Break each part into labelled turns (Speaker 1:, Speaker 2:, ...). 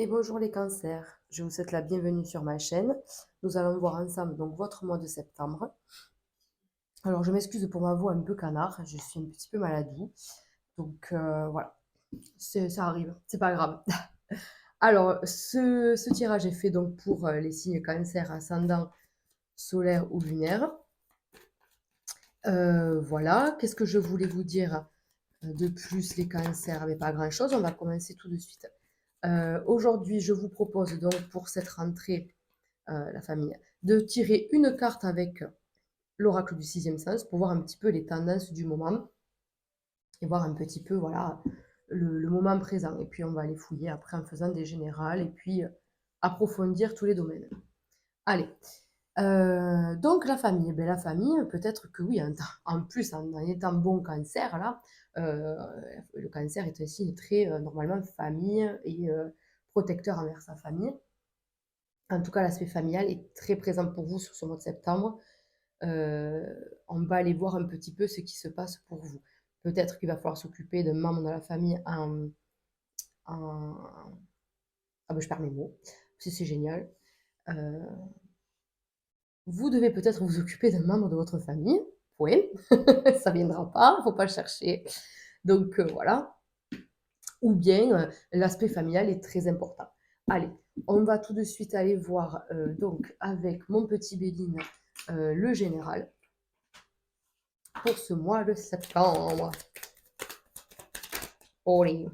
Speaker 1: Et bonjour les cancers, je vous souhaite la bienvenue sur ma chaîne. Nous allons voir ensemble donc votre mois de septembre. Alors je m'excuse pour ma voix un peu canard, je suis un petit peu maladie. Donc voilà, ça arrive, c'est pas grave. Alors ce tirage est fait donc pour les signes cancer ascendant, solaire ou lunaire. Voilà, qu'est-ce que je voulais vous dire de plus les cancers? Mais pas grand-chose, on va commencer tout de suite. Aujourd'hui, je vous propose donc pour cette rentrée la famille, de tirer une carte avec l'oracle du sixième sens pour voir un petit peu les tendances du moment et voir un petit peu voilà, le moment présent. Et puis on va aller fouiller après en faisant des générales et puis approfondir tous les domaines. Allez, donc la famille, ben, la famille, peut-être que oui, en plus en étant bon cancer, là, euh, le cancer est un signe très normalement famille et protecteur envers sa famille. En tout cas, l'aspect familial est très présent pour vous sur ce mois de septembre. On va aller voir un petit peu ce qui se passe pour vous. Peut-être qu'il va falloir s'occuper d'un membre de la famille en... Ah ben, je perds mes mots. C'est génial. Euh, Vous devez peut-être vous occuper d'un membre de votre famille. Oui, ça viendra pas, faut pas le chercher. Donc voilà. Ou bien l'aspect familial est très important. Allez, on va tout de suite aller voir donc avec mon petit Béline le général pour ce mois de septembre. Allez,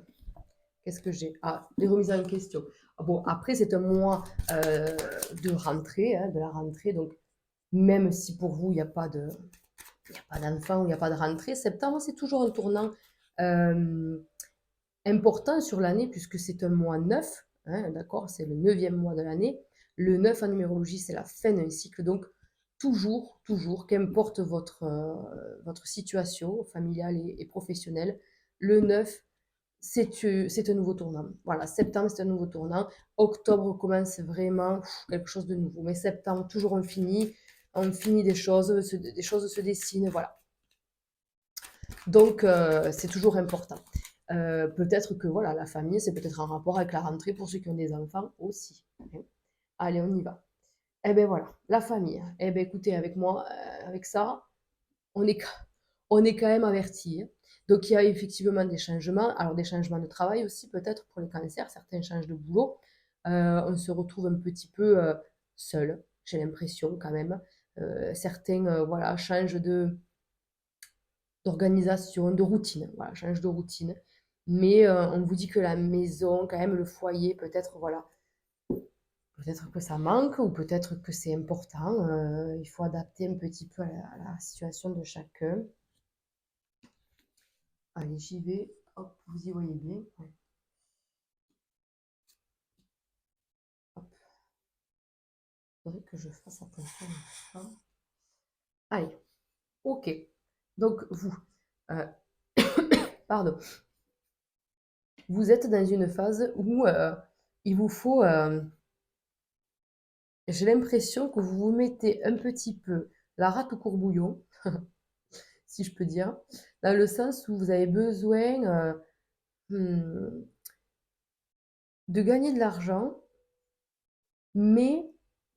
Speaker 1: qu'est-ce que j'ai? Ah, les remises en question. Ah bon, après, c'est un mois de rentrée, hein, de la rentrée, donc même si pour vous, il n'y a pas de, il n'y a pas d'enfant ou il n'y a pas de rentrée, septembre, c'est toujours un tournant euh, important sur l'année puisque c'est un mois neuf, hein, d'accord, c'est le neuvième mois de l'année. Le 9 en numérologie, c'est la fin d'un cycle, donc toujours, qu'importe votre situation familiale et professionnelle, le 9, c'est un nouveau tournant. Voilà, septembre, c'est un nouveau tournant. Octobre commence vraiment quelque chose de nouveau. Mais septembre, toujours on finit des choses se dessinent, voilà. Donc, c'est toujours important. Peut-être que voilà, la famille, c'est peut-être en rapport avec la rentrée pour ceux qui ont des enfants aussi. Allez, on y va. Eh bien voilà, la famille. Eh bien écoutez, avec moi, avec ça, on est, on est quand même averti. Hein. Donc il y a effectivement des changements, alors des changements de travail aussi peut-être pour les cancers, certains changent de boulot. On se retrouve un petit peu seul, j'ai l'impression quand même. Certains voilà, changent d'organisation, de routine, voilà, changent de routine. Mais on vous dit que la maison, quand même, le foyer, peut-être voilà, peut-être que ça manque ou peut-être que c'est important. Il faut adapter un petit peu à la situation de chacun. Allez, j'y vais. Hop, vous y voyez bien. Hop, il faudrait que je fasse attention à ça. Allez, ok. Donc, vous, euh, pardon, vous êtes dans une phase où il vous faut, j'ai l'impression que vous vous mettez un petit peu la rate au courbouillon, si je peux dire, dans le sens où vous avez besoin hmm, de gagner de l'argent, mais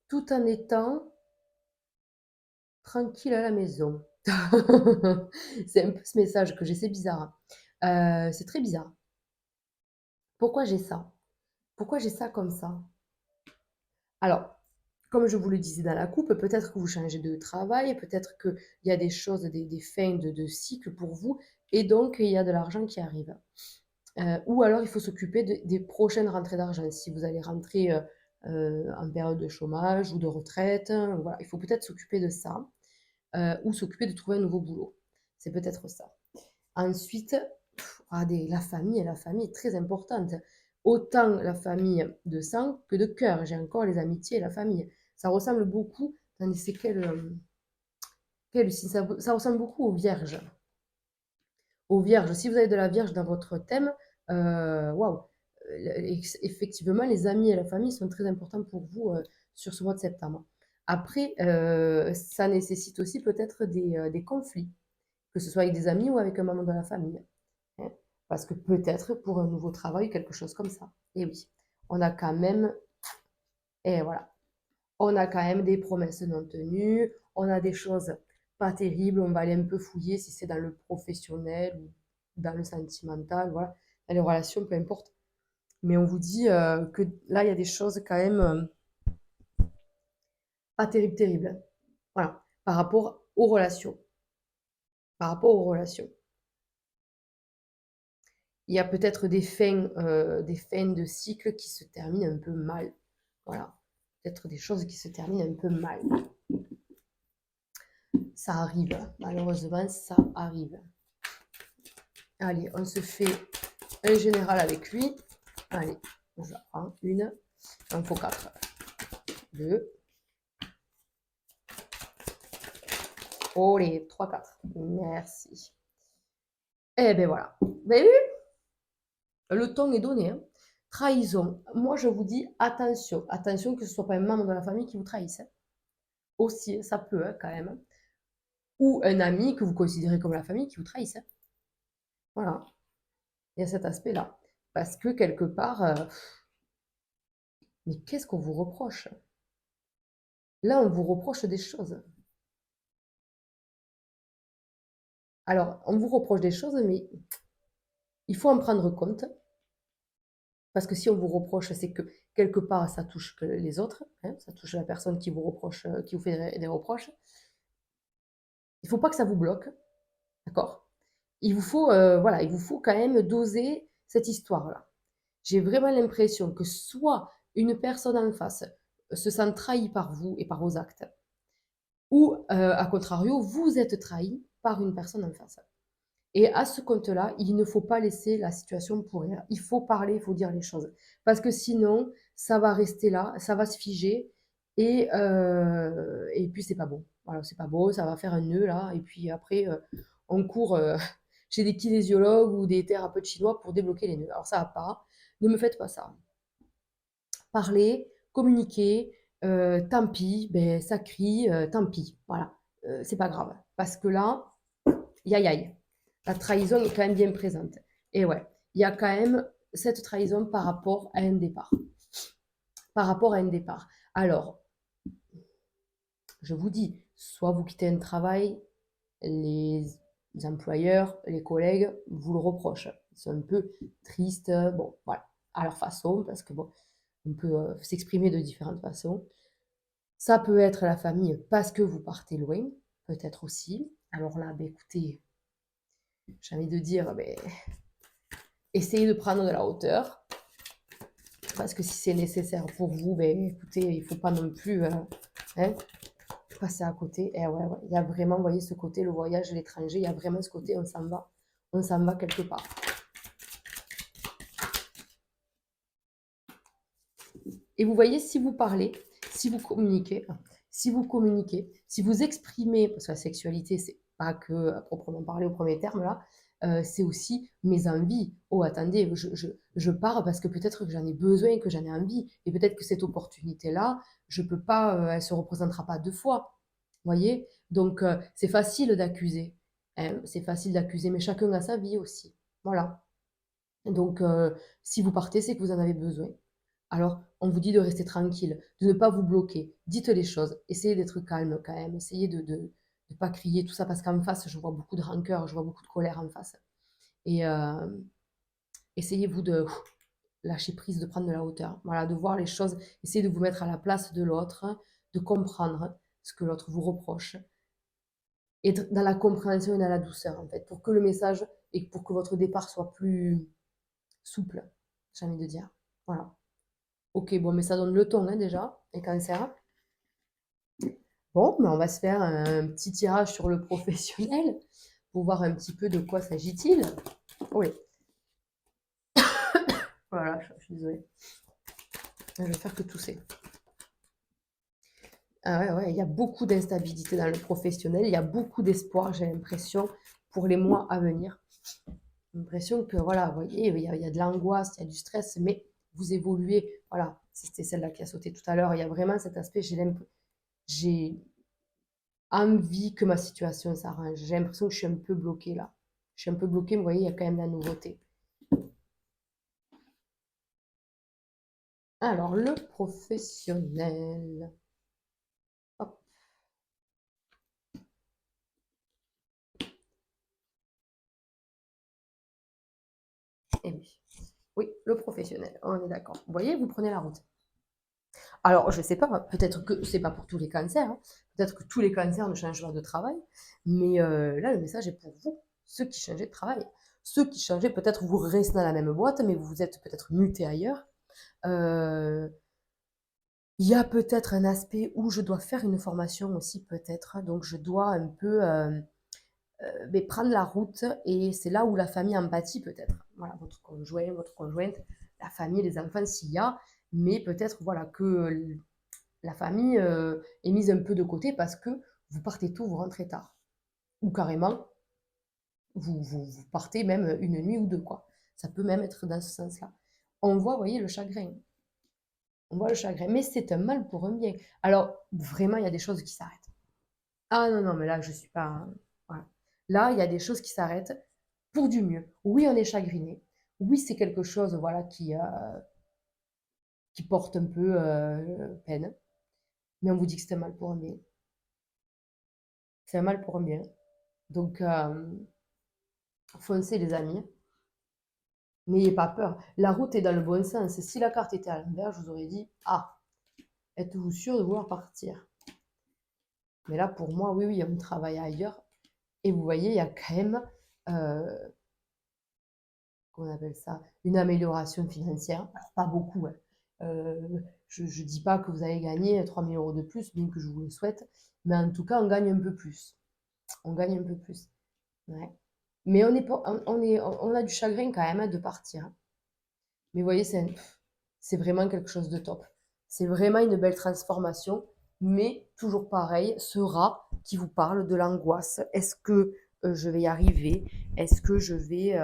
Speaker 1: tout en étant tranquille à la maison. C'est un peu ce message que j'ai, c'est bizarre. C'est très bizarre. Pourquoi j'ai ça? Pourquoi j'ai ça comme ça? Alors, comme je vous le disais dans la coupe, peut-être que vous changez de travail, peut-être qu'il y a des choses, des fins de cycle pour vous, et donc il y a de l'argent qui arrive. Ou alors il faut s'occuper des prochaines rentrées d'argent. Si vous allez rentrer en période de chômage ou de retraite, hein, voilà, il faut peut-être s'occuper de ça, ou s'occuper de trouver un nouveau boulot. C'est peut-être ça. Ensuite, la famille est très importante. Autant la famille de sang que de cœur. J'ai encore les amitiés et la famille. Ça ressemble beaucoup, attendez, c'est quel signe ça ressemble beaucoup aux vierges. Aux vierges, si vous avez de la vierge dans votre thème, waouh, effectivement, les amis et la famille sont très importants pour vous sur ce mois de septembre. Après, ça nécessite aussi peut-être des conflits, que ce soit avec des amis ou avec un membre de la famille. Hein, parce que peut-être pour un nouveau travail, quelque chose comme ça. Et oui. On a quand même, et voilà, on a quand même des promesses non tenues, on a des choses pas terribles, on va aller un peu fouiller si c'est dans le professionnel ou dans le sentimental, voilà, dans les relations, peu importe. Mais on vous dit que là, il y a des choses quand même pas terribles, terribles. Voilà, par rapport aux relations. Par rapport aux relations. Il y a peut-être des fins de cycle qui se terminent un peu mal. Voilà. Peut-être des choses qui se terminent un peu mal. Ça arrive. Malheureusement, ça arrive. Allez, on se fait un général avec lui. Allez, je prends une. Il en faut 4. 2. Oh, les 3, 4. Merci. Eh ben voilà. Vous avez vu? Le ton est donné. Hein. Trahison. Moi, je vous dis attention. Attention que ce ne soit pas un membre de la famille qui vous trahisse. Hein. Aussi, ça peut hein, quand même. Ou un ami que vous considérez comme la famille qui vous trahisse. Hein. Voilà. Il y a cet aspect-là. Parce que quelque part, mais qu'est-ce qu'on vous reproche? Là, on vous reproche des choses. Alors, on vous reproche des choses, mais il faut en prendre compte. Parce que si on vous reproche, c'est que quelque part, ça touche que les autres. Hein, ça touche la personne qui vous reproche, qui vous fait des reproches. Il ne faut pas que ça vous bloque. D'accord? Voilà, il vous faut quand même doser cette histoire-là. J'ai vraiment l'impression que soit une personne en face se sent trahie par vous et par vos actes, ou à contrario, vous êtes trahi par une personne en face. Et à ce compte-là, il ne faut pas laisser la situation pourrir. Il faut parler, il faut dire les choses. Parce que sinon, ça va rester là, ça va se figer, et puis c'est pas bon. Voilà, c'est pas beau, ça va faire un nœud là, et puis après, on court chez des kinésiologues ou des thérapeutes chinois pour débloquer les nœuds. Alors ça va pas, ne me faites pas ça. Parler, communiquer, tant pis, ben, ça crie, tant pis, voilà. C'est pas grave. Parce que là, aïe aïe, la trahison est quand même bien présente. Et ouais, il y a quand même cette trahison par rapport à un départ. Par rapport à un départ. Alors, je vous dis, soit vous quittez un travail, les employeurs, les collègues vous le reprochent. Ils sont un peu tristes, bon, voilà, à leur façon, parce que bon, on peut s'exprimer de différentes façons. Ça peut être la famille parce que vous partez loin, peut-être aussi. Alors là, ben, écoutez, j'ai envie de dire, ben, essayez de prendre de la hauteur, parce que si c'est nécessaire pour vous, ben, écoutez, il ne faut pas non plus hein, passer à côté. Et ouais, ouais, il y a vraiment, vous voyez, ce côté, le voyage à l'étranger, il y a vraiment ce côté, on s'en va quelque part. Et vous voyez, si vous parlez, si vous communiquez, si vous exprimez, parce que la sexualité, c'est pas que à proprement parler au premier terme là, c'est aussi mes envies. Oh, attendez, je pars parce que peut-être que j'en ai besoin, que j'en ai envie, et peut-être que cette opportunité-là, je peux pas, elle se représentera pas deux fois. Vous voyez? Donc, c'est facile d'accuser. Hein, c'est facile d'accuser, mais chacun a sa vie aussi. Voilà. Donc, si vous partez, c'est que vous en avez besoin. Alors, on vous dit de rester tranquille, de ne pas vous bloquer. Dites les choses. Essayez d'être calme quand même. Essayez de ne pas crier, tout ça, parce qu'en face, je vois beaucoup de rancœur, je vois beaucoup de colère en face. Et essayez-vous de lâcher prise, de prendre de la hauteur. Voilà, de voir les choses. Essayez de vous mettre à la place de l'autre, de comprendre ce que l'autre vous reproche. Et dans la compréhension et dans la douceur, en fait, pour que le message et pour que votre départ soit plus souple, j'ai envie de dire. Voilà. Ok, bon, mais ça donne le ton hein, déjà, les cancers. Bon, mais on va se faire un petit tirage sur le professionnel pour voir un petit peu de quoi s'agit-il. Oui, voilà, je suis désolée. Je vais faire que tousser. Ah ouais, ouais, il y a beaucoup d'instabilité dans le professionnel, il y a beaucoup d'espoir, j'ai l'impression, pour les mois à venir. J'ai l'impression que, voilà, vous voyez, il y a de l'angoisse, il y a du stress, mais vous évoluez. Voilà, c'était celle-là qui a sauté tout à l'heure. Il y a vraiment cet aspect, j'ai envie que ma situation s'arrange. J'ai l'impression que je suis un peu bloquée là. Je suis un peu bloquée, mais vous voyez, il y a quand même de la nouveauté. Alors, le professionnel. Hop, et oui. Oui, le professionnel, on est d'accord. Vous voyez, vous prenez la route. Alors, je sais pas, hein, peut-être que c'est pas pour tous les cancers, hein, peut-être que tous les cancers ne changent pas de travail, mais là, le message est pour vous, ceux qui changez de travail. Ceux qui changez, peut-être vous restez dans la même boîte, mais vous êtes peut-être muté ailleurs. Euh, Il y a peut-être un aspect où je dois faire une formation aussi, peut-être, donc je dois un peu mais prendre la route, et c'est là où la famille empathie peut-être. Voilà, votre conjoint, votre conjointe, la famille, les enfants s'il y a, mais peut-être voilà que la famille est mise un peu de côté parce que vous partez tôt, vous rentrez tard. Ou carrément, vous partez même une nuit ou deux, quoi. Ça peut même être dans ce sens-là. On voit, vous voyez, le chagrin. On voit le chagrin. Mais c'est un mal pour un bien. Alors, vraiment, il y a des choses qui s'arrêtent. Ah non, non, mais là, je suis pas. Voilà. Là, il y a des choses qui s'arrêtent pour du mieux. Oui, on est chagriné. Oui, c'est quelque chose voilà, qui porte un peu peine. Mais on vous dit que c'est un mal pour un bien. C'est un mal pour un bien. Donc, foncez les amis, n'ayez pas peur. La route est dans le bon sens. Si la carte était à l'envers, je vous aurais dit, ah, êtes-vous sûr de vouloir partir? Mais là, pour moi, oui, oui, on travaille ailleurs. Et vous voyez, il y a quand même, euh, comment on appelle ça, une amélioration financière. Alors, pas beaucoup, hein. Je ne dis pas que vous allez gagner 3 000 € de plus, bien que je vous le souhaite. Mais en tout cas, on gagne un peu plus. On gagne un peu plus. Ouais. Mais on a du chagrin quand même de partir, hein. Mais vous voyez, c'est vraiment quelque chose de top. C'est vraiment une belle transformation, mais toujours pareil, ce rat qui vous parle de l'angoisse. Est-ce que je vais y arriver? Est-ce que je vais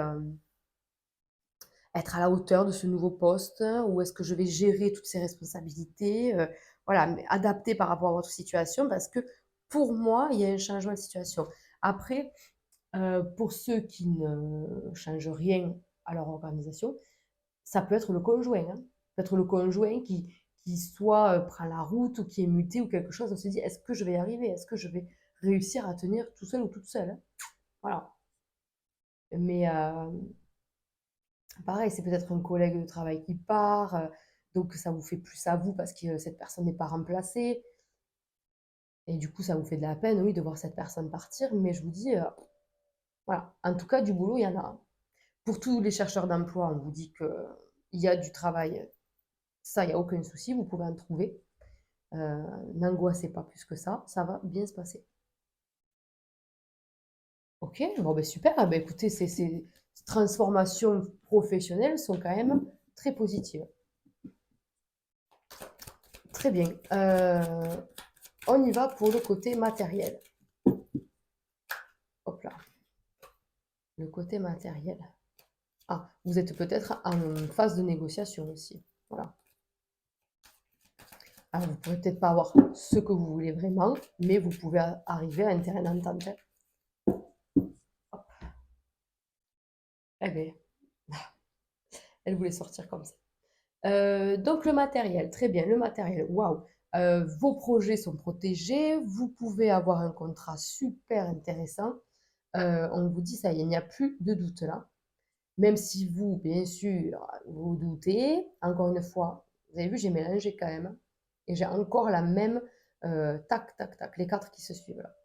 Speaker 1: être à la hauteur de ce nouveau poste? Ou est-ce que je vais gérer toutes ces responsabilités? Voilà, mais adapter par rapport à votre situation, parce que pour moi, il y a un changement de situation. Après, pour ceux qui ne changent rien à leur organisation, ça peut être le conjoint, hein. Ça peut être le conjoint qui soit prend la route ou qui est muté ou quelque chose. On se dit, est-ce que je vais y arriver? Est-ce que je vais réussir à tenir tout seul ou toute seule, hein? Voilà. Mais pareil, c'est peut-être un collègue de travail qui part, donc ça vous fait plus à vous parce que cette personne n'est pas remplacée. Et du coup, ça vous fait de la peine, oui, de voir cette personne partir. Mais je vous dis, voilà. En tout cas, du boulot, il y en a. Pour tous les chercheurs d'emploi, on vous dit qu'il y a du travail. Ça, il n'y a aucun souci, vous pouvez en trouver. N'angoissez pas plus que ça va bien se passer. Ok, bon ben super. Ah ben écoutez, ces transformations professionnelles sont quand même très positives. Très bien. On y va pour le côté matériel. Hop là, le côté matériel. Ah, vous êtes peut-être en phase de négociation aussi. Voilà. Alors, vous ne pourrez peut-être pas avoir ce que vous voulez vraiment, mais vous pouvez arriver à un terrain d'entente. Hop. Eh bien, elle voulait sortir comme ça. Donc le matériel, très bien, le matériel, waouh. Vos projets sont protégés, vous pouvez avoir un contrat super intéressant. On vous dit ça, il n'y a plus de doute là. Même si vous, bien sûr, vous doutez, encore une fois, vous avez vu, j'ai mélangé quand même, hein. Et j'ai encore la même tac, tac, tac, les quatre qui se suivent là.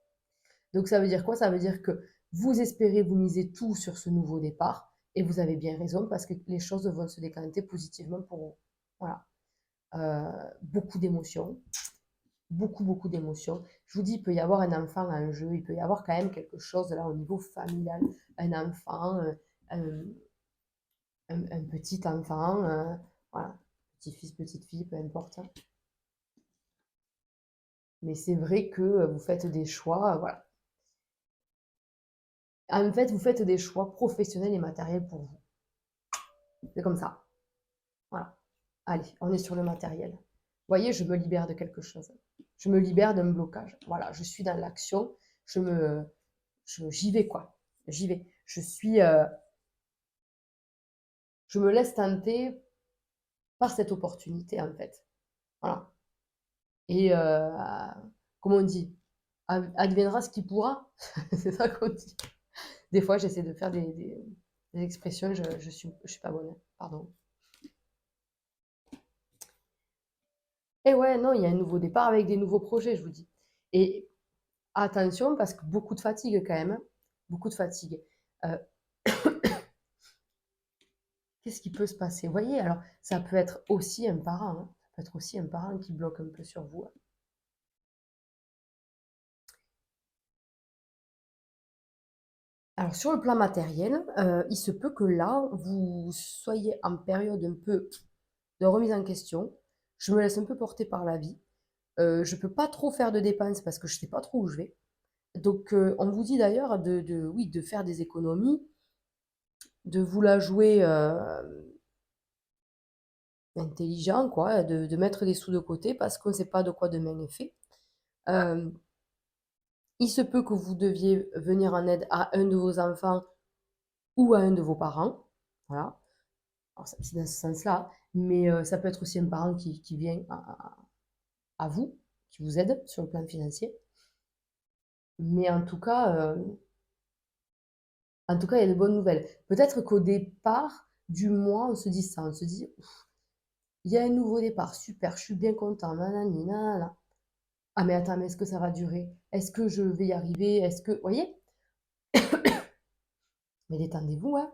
Speaker 1: Donc ça veut dire quoi? Ça veut dire que vous espérez, vous misez tout sur ce nouveau départ, et vous avez bien raison parce que les choses vont se décanter positivement pour vous. Voilà. Beaucoup d'émotions, beaucoup, beaucoup d'émotions. Je vous dis, il peut y avoir un enfant en jeu, il peut y avoir quand même quelque chose là au niveau familial, un enfant, un, un petit enfant, voilà, petit-fils, petite-fille, peu importe. Mais c'est vrai que vous faites des choix, voilà. En fait, vous faites des choix professionnels et matériels pour vous. C'est comme ça. Voilà. Allez, on est sur le matériel. Vous voyez, je me libère de quelque chose. Je me libère d'un blocage. Voilà, je suis dans l'action. J'y vais quoi. J'y vais. Je me laisse tenter par cette opportunité, en fait. Voilà. Et comme on dit, adviendra ce qui pourra. C'est ça qu'on dit. Des fois, j'essaie de faire des expressions, je suis pas bonne, hein. Pardon. Et ouais, non, il y a un nouveau départ avec des nouveaux projets, je vous dis. Et attention, parce que beaucoup de fatigue quand même, hein. Beaucoup de fatigue. Euh, Qu'est-ce qui peut se passer? Vous voyez, alors, ça peut être aussi un parent, hein. Ça peut être aussi un parent qui bloque un peu sur vous, hein. Alors, sur le plan matériel, il se peut que là, vous soyez en période un peu de remise en question. Je me laisse un peu porter par la vie. Je peux pas trop faire de dépenses parce que je sais pas trop où je vais. Donc, on vous dit d'ailleurs oui, de faire des économies, de vous la jouer intelligent, quoi, de mettre des sous de côté parce qu'on ne sait pas de quoi demain est fait. Euh, il se peut que vous deviez venir en aide à un de vos enfants ou à un de vos parents. Voilà. Alors, c'est dans ce sens-là. Mais ça peut être aussi un parent qui vient à vous, qui vous aide sur le plan financier. Mais en tout cas, il y a de bonnes nouvelles. Peut-être qu'au départ du mois, on se dit ça. On se dit, il y a un nouveau départ, super, je suis bien content, nanani, nanana. Ah mais attends, mais est-ce que ça va durer? Est-ce que je vais y arriver? Est-ce que... Vous voyez? Mais détendez-vous, hein.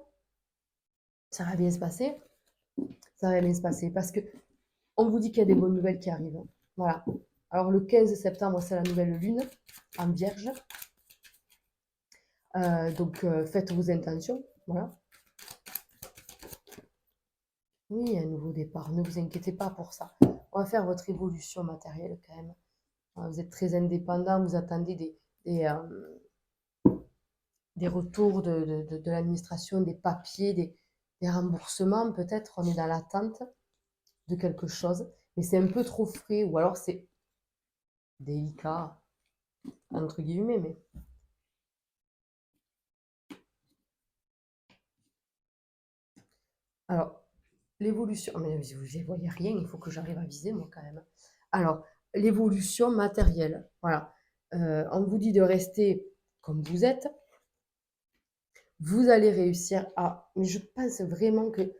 Speaker 1: Ça va bien se passer. Ça va bien se passer. Parce que on vous dit qu'il y a des bonnes nouvelles qui arrivent, hein. Voilà. Alors le 15 septembre, c'est la nouvelle lune en vierge. Donc faites vos intentions. Voilà. Oui, il y a un nouveau départ. Ne vous inquiétez pas pour ça. On va faire votre évolution matérielle quand même. Vous êtes très indépendant, vous attendez des retours de l'administration, des papiers, des remboursements. Peut-être on est dans l'attente de quelque chose, mais c'est un peu trop frais ou alors c'est délicat, entre guillemets. Mais alors, l'évolution, mais vous ne voyez rien, il faut que j'arrive à viser moi quand même. Alors, l'évolution matérielle, voilà. On vous dit de rester comme vous êtes. Vous allez réussir à. Mais je pense vraiment que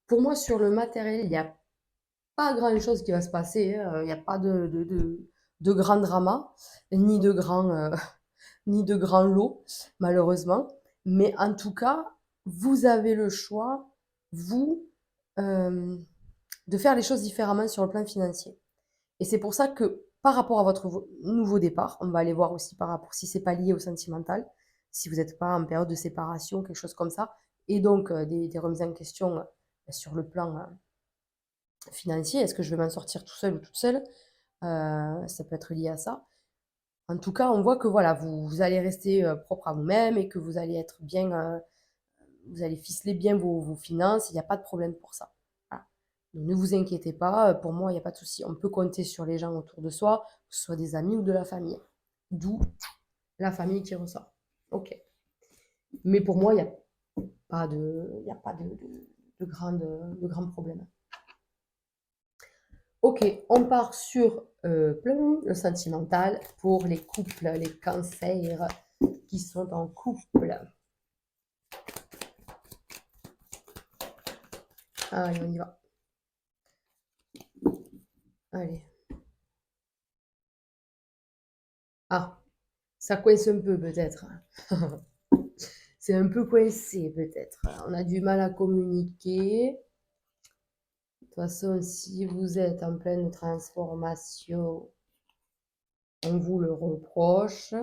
Speaker 1: pour moi, sur le matériel, il n'y a pas grand-chose qui va se passer, hein. Il n'y a pas de grand drama, ni de grand, ni de grand lot, malheureusement. Mais en tout cas, vous avez le choix, vous, euh, de faire les choses différemment sur le plan financier. Et c'est pour ça que par rapport à votre nouveau départ, on va aller voir aussi par rapport si c'est pas lié au sentimental, si vous n'êtes pas en période de séparation, quelque chose comme ça, et donc des remises en question sur le plan financier. Est-ce que je vais m'en sortir tout seul ou toute seule? Ça peut être lié à ça. En tout cas, on voit que voilà, vous allez rester propre à vous-même et que vous allez être bien, vous allez ficeler bien vos finances. Il n'y a pas de problème pour ça. Voilà. Donc, ne vous inquiétez pas. Pour moi, il n'y a pas de souci. On peut compter sur les gens autour de soi, que ce soit des amis ou de la famille. D'où la famille qui ressort. Ok. Mais pour moi, il n'y a pas de grand problème. Ok, on part sur le sentimental pour les couples, les cancers qui sont en couple. Allez, on y va. Allez. Ah, ça coince un peu peut-être. C'est un peu coincé peut-être. On a du mal à communiquer. De toute façon, si vous êtes en pleine transformation, on vous le reproche.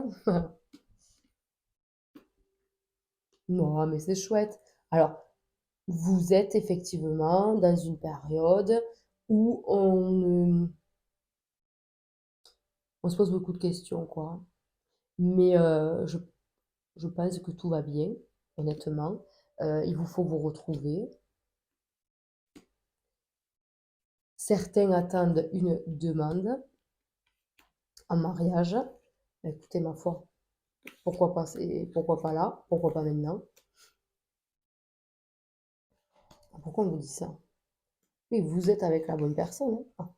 Speaker 1: Non, mais c'est chouette. Alors, vous êtes effectivement dans une période où on se pose beaucoup de questions, quoi. Mais je pense que tout va bien, honnêtement. Il vous faut vous retrouver. Certains attendent une demande en mariage. Écoutez, ma foi, pourquoi pas là, pourquoi pas maintenant? Pourquoi on vous dit ça? Oui, vous êtes avec la bonne personne, hein. Ah,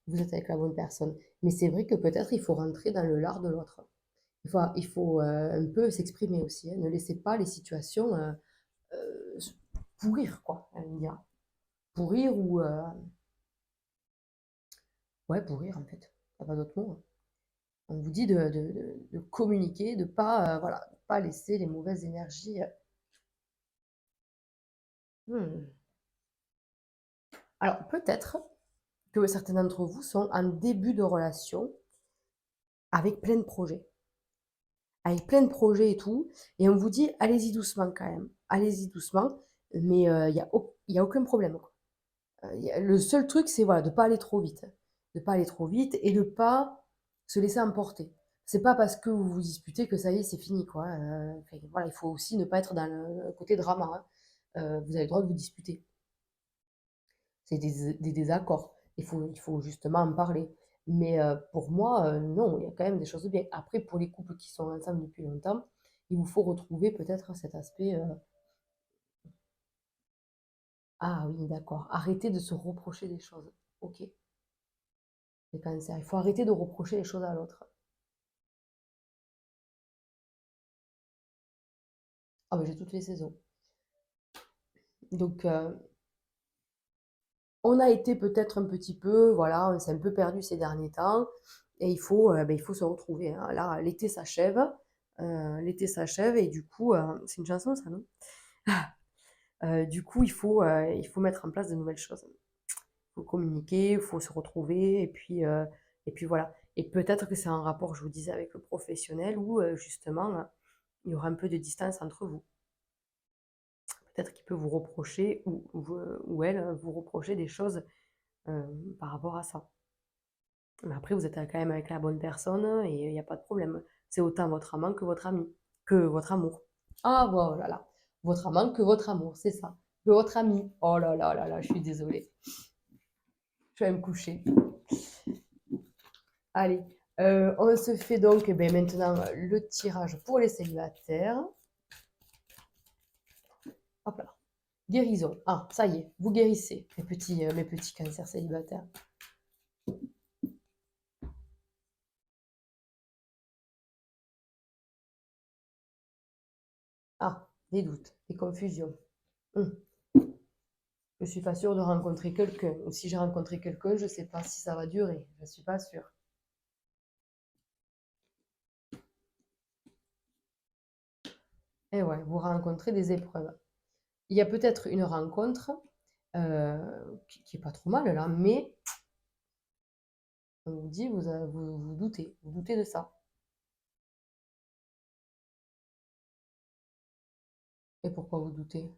Speaker 1: vous êtes avec la bonne personne. Mais c'est vrai que peut-être il faut rentrer dans le lard de l'autre. Il faut un peu s'exprimer aussi, hein. Ne laissez pas les situations euh, pourrir, quoi, on va dire. Pourrir ou... ouais, pourrir, en fait. Il n'y a pas d'autre mot, hein. On vous dit de communiquer, de pas, voilà, de pas laisser les mauvaises énergies. Hmm. Alors, peut-être que certains d'entre vous sont en début de relation avec plein de projets. Avec plein de projets et tout. Et on vous dit, allez-y doucement quand même. Allez-y doucement. Mais y a aucun problème, quoi. Le seul truc, c'est voilà, de ne pas aller trop vite. De ne pas aller trop vite et de ne pas se laisser emporter. C'est pas parce que vous vous disputez que ça y est, c'est fini, quoi. Enfin, voilà, il faut aussi ne pas être dans le côté drama, hein. Vous avez le droit de vous disputer. C'est des désaccords. Il faut justement en parler. Mais pour moi, non, il y a quand même des choses de bien. Après, pour les couples qui sont ensemble depuis longtemps, il vous faut retrouver peut-être cet aspect. Ah oui, d'accord. Arrêtez de se reprocher des choses. Ok, les cancers. Il faut arrêter de reprocher les choses à l'autre. Ah, ben j'ai toutes les saisons. Donc, on a été peut-être un petit peu, voilà, on s'est un peu perdu ces derniers temps. Et il faut se retrouver, hein. Là, l'été s'achève et du coup, c'est une chanson ça, non? Du coup, il faut mettre en place de nouvelles choses. Il faut communiquer, il faut se retrouver et puis voilà. Et peut-être que c'est un rapport, je vous disais, avec le professionnel où justement, il y aura un peu de distance entre vous. Peut-être qu'il peut vous reprocher ou elle vous reprocher des choses euh, par rapport à ça. Mais après, vous êtes quand même avec la bonne personne et il n'y a pas de problème. C'est autant votre amant que votre ami, que votre amour. Ah, voilà. Votre amant que votre amour, c'est ça. Que votre ami. Oh là là là là, je suis désolée. Je vais me coucher. Allez, on se fait donc eh ben, maintenant le tirage pour les célibataires. Hop là. Guérison. Ah, ça y est, vous guérissez, mes petits cancers célibataires. Ah, des doutes, des confusions. Hum. Je suis pas sûre de rencontrer quelqu'un. Ou si j'ai rencontré quelqu'un, je sais pas si ça va durer. Je suis pas sûre. Et ouais, vous rencontrez des épreuves. Il y a peut-être une rencontre qui est pas trop mal là, mais on vous dit, vous doutez de ça. Et pourquoi vous doutez?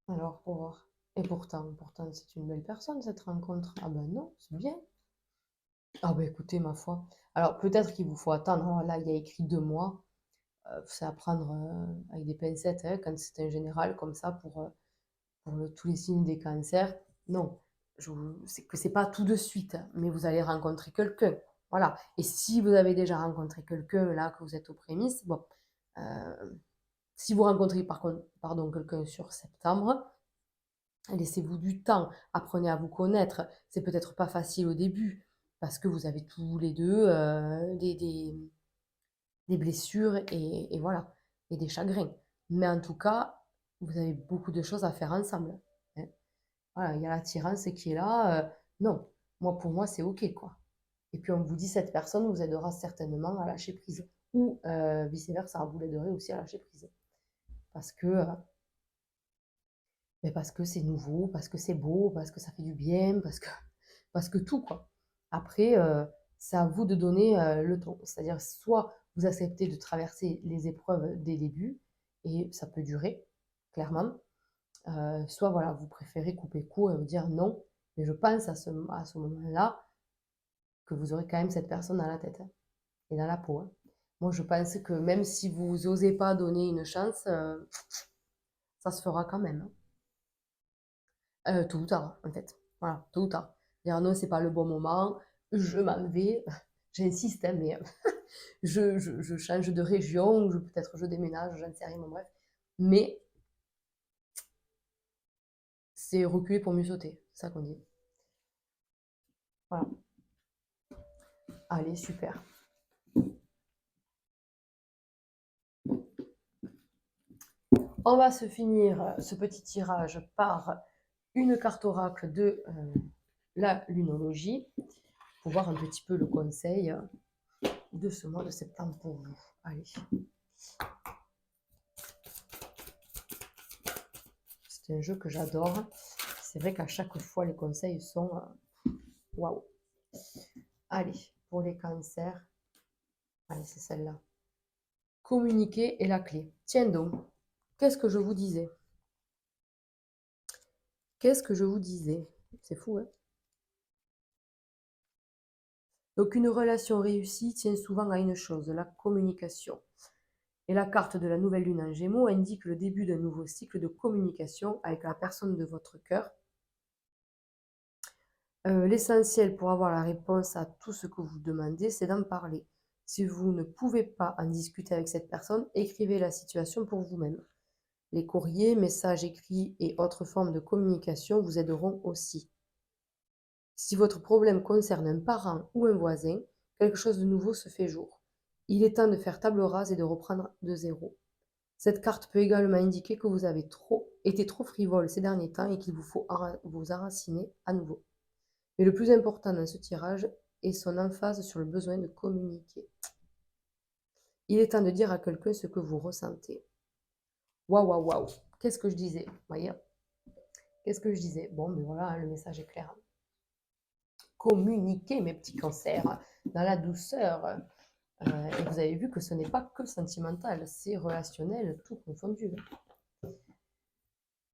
Speaker 1: Alors, pour voir. Et pourtant, c'est une belle personne cette rencontre. Ah ben non, c'est bien. Ah ben écoutez, ma foi. Alors peut-être qu'il vous faut attendre. Alors là, il y a écrit 2 mois. C'est à prendre avec des pincettes, hein, quand c'est un général comme ça pour tous les signes des cancers. Non, c'est que c'est pas tout de suite, hein, mais vous allez rencontrer quelqu'un. Voilà. Et si vous avez déjà rencontré quelqu'un là, que vous êtes aux prémices, bon, euh, si vous rencontrez par contre, pardon, quelqu'un sur septembre, laissez-vous du temps, apprenez à vous connaître. C'est peut-être pas facile au début parce que vous avez tous les deux des blessures et voilà, et des chagrins. Mais en tout cas, vous avez beaucoup de choses à faire ensemble, hein. Voilà, il y a l'attirance qui est là. Non, pour moi, c'est OK, quoi. Et puis, on vous dit, cette personne vous aidera certainement à lâcher prise. Ou vice-versa, vous l'aiderez aussi à lâcher prise. Parce que, mais parce que c'est nouveau, parce que c'est beau, parce que ça fait du bien, parce que tout, quoi. Après, c'est à vous de donner le ton. C'est-à-dire, soit vous acceptez de traverser les épreuves dès le début, et ça peut durer, clairement. Soit, voilà, vous préférez couper court et vous dire non, mais je pense à ce moment-là que vous aurez quand même cette personne dans la tête, hein, et dans la peau, hein. Moi, je pense que même si vous n'osez pas donner une chance, ça se fera quand même, hein. Tôt ou tard, en fait. Voilà, tôt ou tard. Dire non, c'est pas le bon moment, je m'en vais. J'insiste, hein, mais je change de région, ou peut-être je déménage, j'en sais rien, bon, bref. Mais C'est reculer pour mieux sauter, c'est ça qu'on dit. Voilà. Allez, super. On va se finir ce petit tirage par une carte oracle de la lunologie pour voir un petit peu le conseil de ce mois de septembre pour vous. Allez. C'est un jeu que j'adore. C'est vrai qu'à chaque fois, les conseils sont waouh. Allez, pour les cancers, allez, c'est celle-là. Communiquer est la clé. Tiens donc, qu'est-ce que je vous disais? Qu'est-ce que je vous disais? C'est fou, hein? Donc, une relation réussie tient souvent à une chose, la communication. Et la carte de la nouvelle lune en Gémeaux indique le début d'un nouveau cycle de communication avec la personne de votre cœur. L'essentiel pour avoir la réponse à tout ce que vous demandez, c'est d'en parler. Si vous ne pouvez pas en discuter avec cette personne, écrivez la situation pour vous-même. Les courriers, messages écrits et autres formes de communication vous aideront aussi. Si votre problème concerne un parent ou un voisin, quelque chose de nouveau se fait jour. Il est temps de faire table rase et de reprendre de zéro. Cette carte peut également indiquer que vous avez été trop frivole ces derniers temps et qu'il vous faut vous enraciner à nouveau. Mais le plus important dans ce tirage est son emphase sur le besoin de communiquer. Il est temps de dire à quelqu'un ce que vous ressentez. Waouh, waouh, waouh. Qu'est-ce que je disais? Voyez? Qu'est-ce que je disais? Bon, mais voilà, hein, le message est clair. Communiquez, mes petits cancers, dans la douceur. Et vous avez vu que ce n'est pas que sentimental, c'est relationnel, tout confondu.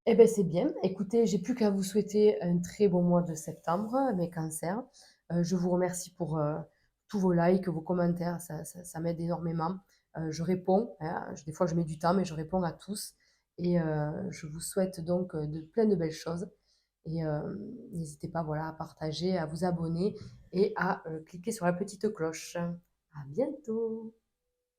Speaker 1: Eh bien, c'est bien. Écoutez, j'ai plus qu'à vous souhaiter un très bon mois de septembre, mes cancers. Je vous remercie pour tous vos likes, vos commentaires, ça m'aide énormément. Je réponds, hein, des fois je mets du temps, mais je réponds à tous. Et je vous souhaite donc plein de belles choses. Et n'hésitez pas, voilà, à partager, à vous abonner et à cliquer sur la petite cloche. À bientôt!